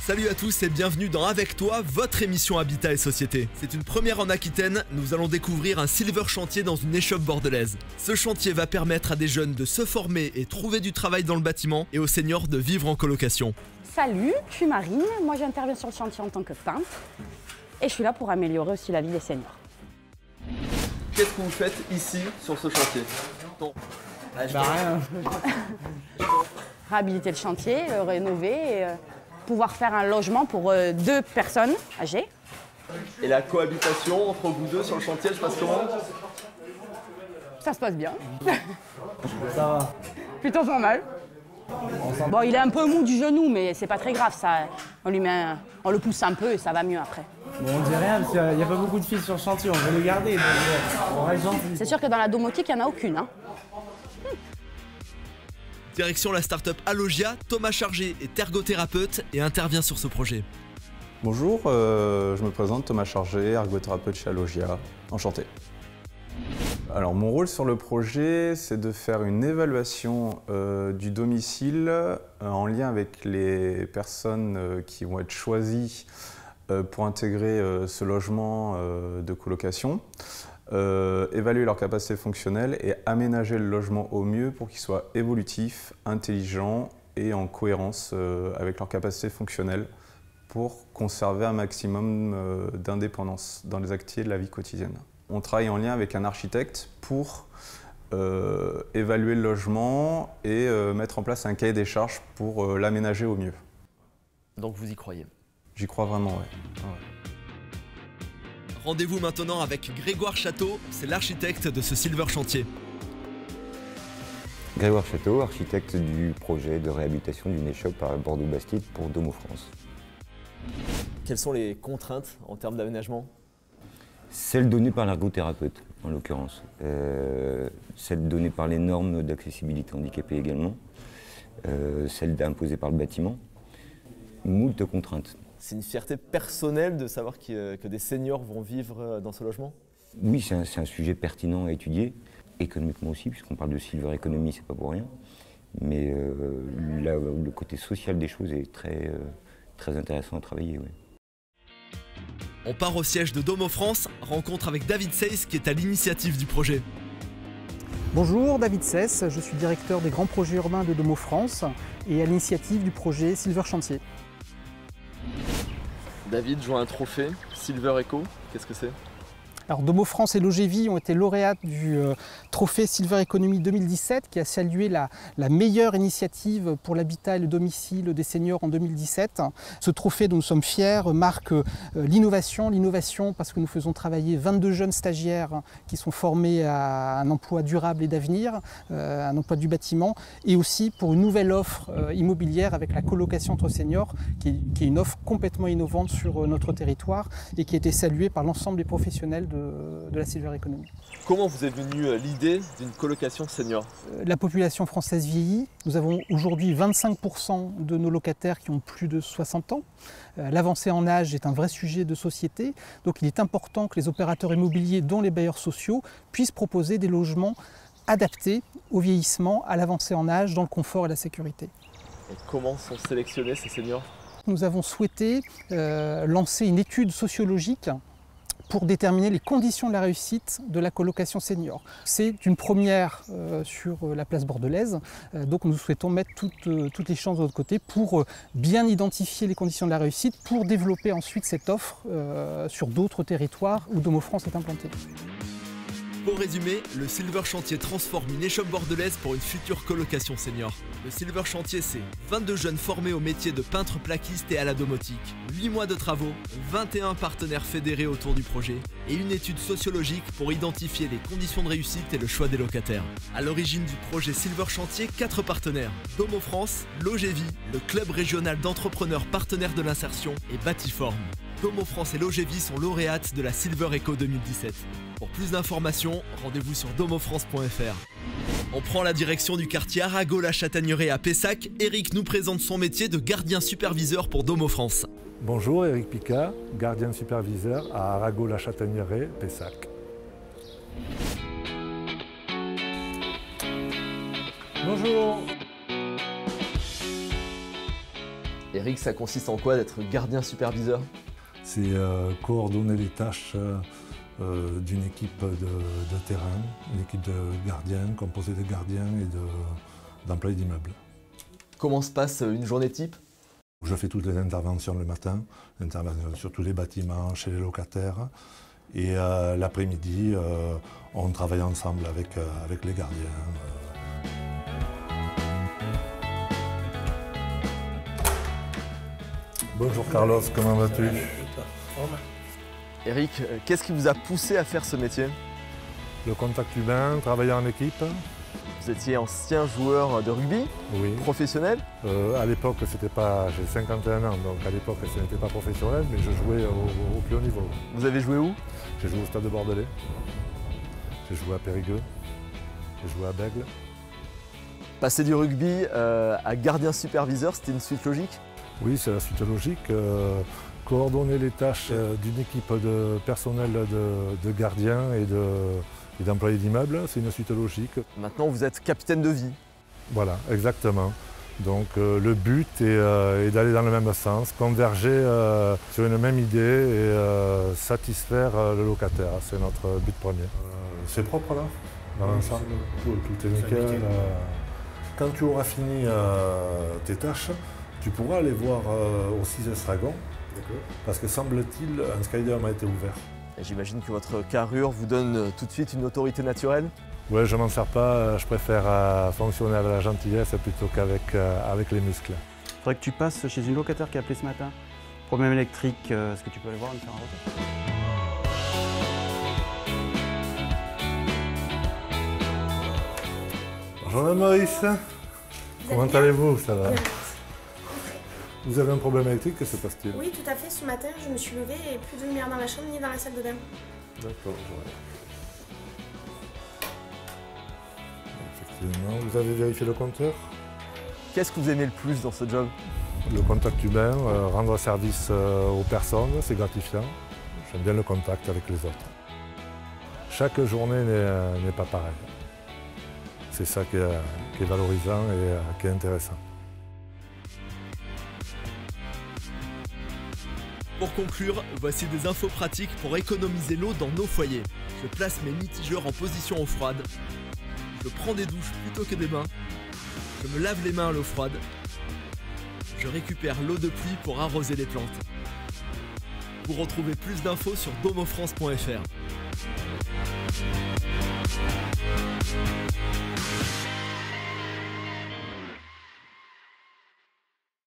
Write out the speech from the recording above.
Salut à tous et bienvenue dans Avec toi, votre émission Habitat et Société. C'est une première en Aquitaine, nous allons découvrir un silver chantier dans une échoppe bordelaise. Ce chantier va permettre à des jeunes de se former et trouver du travail dans le bâtiment et aux seniors de vivre en colocation. Salut, je suis Marine, moi j'interviens sur le chantier en tant que peintre et je suis là pour améliorer aussi la vie des seniors. Qu'est-ce que vous faites ici sur ce chantier? Rien. Réhabiliter le chantier, le rénover et pouvoir faire un logement pour 2 personnes âgées. Et la cohabitation entre vous deux sur le chantier, elle se passe comment? Ça se passe bien, Ça va. plutôt pas mal. Bon, il est un peu mou du genou, mais c'est pas très grave, ça. On le pousse un peu et ça va mieux après. Bon, on dit rien parce qu'il n'y a pas beaucoup de filles sur le chantier, on veut les garder. Donc on reste gentil. C'est sûr que dans la domotique, il n'y en a aucune. Hein. Direction la start-up Allogia, Thomas Chargé est ergothérapeute et intervient sur ce projet. Bonjour, je me présente Thomas Chargé, ergothérapeute chez Allogia. Enchanté. Alors mon rôle sur le projet, c'est de faire une évaluation du domicile en lien avec les personnes qui vont être choisies pour intégrer ce logement de colocation. Évaluer leur capacité fonctionnelle et aménager le logement au mieux pour qu'il soit évolutif, intelligent et en cohérence avec leur capacité fonctionnelle pour conserver un maximum d'indépendance dans les activités de la vie quotidienne. On travaille en lien avec un architecte pour évaluer le logement et mettre en place un cahier des charges pour l'aménager au mieux. Donc vous y croyez? J'y crois vraiment, ouais. Rendez-vous maintenant avec Grégoire Château, c'est l'architecte de ce silver chantier. Grégoire Château, architecte du projet de réhabilitation d'une échoppe à Bordeaux-Bastide pour Domo France. Quelles sont les contraintes en termes d'aménagement? Celle donnée par l'ergothérapeute, en l'occurrence. Celle donnée par les normes d'accessibilité handicapée également. Celle imposée par le bâtiment. Moult contraintes. C'est une fierté personnelle de savoir que des seniors vont vivre dans ce logement? Oui, c'est un sujet pertinent à étudier, économiquement aussi, puisqu'on parle de silver economy, c'est pas pour rien. Mais là, le côté social des choses est très intéressant à travailler. Ouais. On part au siège de Domo France, rencontre avec David Seyss qui est à l'initiative du projet. Bonjour, David Seyss, je suis directeur des grands projets urbains de Domo France et à l'initiative du projet Silver Chantier. David, je vois un trophée, Silver Eco, qu'est-ce que c'est? Alors, Domo France et l'OGV ont été lauréates du trophée Silver Economy 2017 qui a salué la meilleure initiative pour l'habitat et le domicile des seniors en 2017. Ce trophée dont nous sommes fiers marque l'innovation parce que nous faisons travailler 22 jeunes stagiaires qui sont formés à un emploi durable et d'avenir, un emploi du bâtiment et aussi pour une nouvelle offre immobilière avec la colocation entre seniors qui est une offre complètement innovante sur notre territoire et qui a été saluée par l'ensemble des professionnels de la Silver Economy. Comment vous est venue l'idée d'une colocation senior? La population française vieillit. Nous avons aujourd'hui 25% de nos locataires qui ont plus de 60 ans. L'avancée en âge est un vrai sujet de société. Donc il est important que les opérateurs immobiliers, dont les bailleurs sociaux, puissent proposer des logements adaptés au vieillissement, à l'avancée en âge, dans le confort et la sécurité. Et comment sont sélectionnés ces seniors? Nous avons souhaité lancer une étude sociologique pour déterminer les conditions de la réussite de la colocation senior. C'est une première sur la place bordelaise, donc nous souhaitons mettre toutes les chances de notre côté pour bien identifier les conditions de la réussite, pour développer ensuite cette offre sur d'autres territoires où Domo France est implanté. Pour résumer, le Silver Chantier transforme une échoppe bordelaise pour une future colocation senior. Le Silver Chantier, c'est 22 jeunes formés au métier de peintre plaquiste et à la domotique, 8 mois de travaux, 21 partenaires fédérés autour du projet et une étude sociologique pour identifier les conditions de réussite et le choix des locataires. À l'origine du projet Silver Chantier, 4 partenaires: Domo France, l'OGV, le club régional d'entrepreneurs partenaires de l'insertion et Batiform. Domo France et l'OGV sont lauréates de la Silver Eco 2017. Pour plus d'informations, rendez-vous sur domofrance.fr. On prend la direction du quartier Arago-la-Chatagneraie à Pessac. Eric nous présente son métier de gardien superviseur pour Domo France. Bonjour, Eric Picard, gardien superviseur à Arago-la-Chatagneraie, Pessac. Bonjour. Eric, ça consiste en quoi d'être gardien superviseur? C'est coordonner les tâches d'une équipe de terrain, une équipe de gardiens, composée de gardiens et d'employés d'immeubles. Comment se passe une journée type? Je fais toutes les interventions le matin, interventions sur tous les bâtiments, chez les locataires. Et l'après-midi, on travaille ensemble avec les gardiens. Bonjour Carlos, comment vas-tu? Eric, qu'est-ce qui vous a poussé à faire ce métier? Le contact humain, travailler en équipe. Vous étiez ancien joueur de rugby, Oui. professionnel. À l'époque, c'était pas. J'ai 51 ans, donc à l'époque, ce n'était pas professionnel, mais je jouais au plus haut niveau. Vous avez joué où? J'ai joué au Stade de Bordelais, j'ai joué à Périgueux, j'ai joué à Bègle. Passer du rugby à gardien superviseur, c'était une suite logique? Oui, c'est la suite logique. Coordonner les tâches d'une équipe de personnel de gardiens et d'employés d'immeubles, c'est une suite logique. Maintenant, vous êtes capitaine de vie. Voilà, exactement. Donc le but est d'aller dans le même sens, converger sur une même idée et satisfaire le locataire. C'est notre but premier. C'est propre là, dans l'ensemble. Tout est nickel. Quand tu auras fini tes tâches, tu pourras aller voir au 6 Estragon, parce que semble-t-il, un skydome a été ouvert. Et j'imagine que votre carrure vous donne tout de suite une autorité naturelle? Ouais, je m'en sers pas, je préfère fonctionner avec la gentillesse plutôt qu'avec les muscles. Il faudrait que tu passes chez une locataire qui a appelé ce matin. Problème électrique, est-ce que tu peux aller voir et me faire un retour? Bonjour Maurice, comment allez-vous? Ça va? Vous avez un problème électrique, que se passe-t-il? Oui, tout à fait. Ce matin, je me suis levée et plus de lumière dans la chambre ni dans la salle de bain. D'accord, je vois. Effectivement, vous avez vérifié le compteur? Qu'est-ce que vous aimez le plus dans ce job? Le contact humain, rendre service aux personnes, c'est gratifiant. J'aime bien le contact avec les autres. Chaque journée n'est pas pareille. C'est ça qui est valorisant et qui est intéressant. Pour conclure, voici des infos pratiques pour économiser l'eau dans nos foyers. Je place mes mitigeurs en position eau froide. Je prends des douches plutôt que des bains. Je me lave les mains à l'eau froide. Je récupère l'eau de pluie pour arroser les plantes. Vous retrouvez plus d'infos sur domofrance.fr.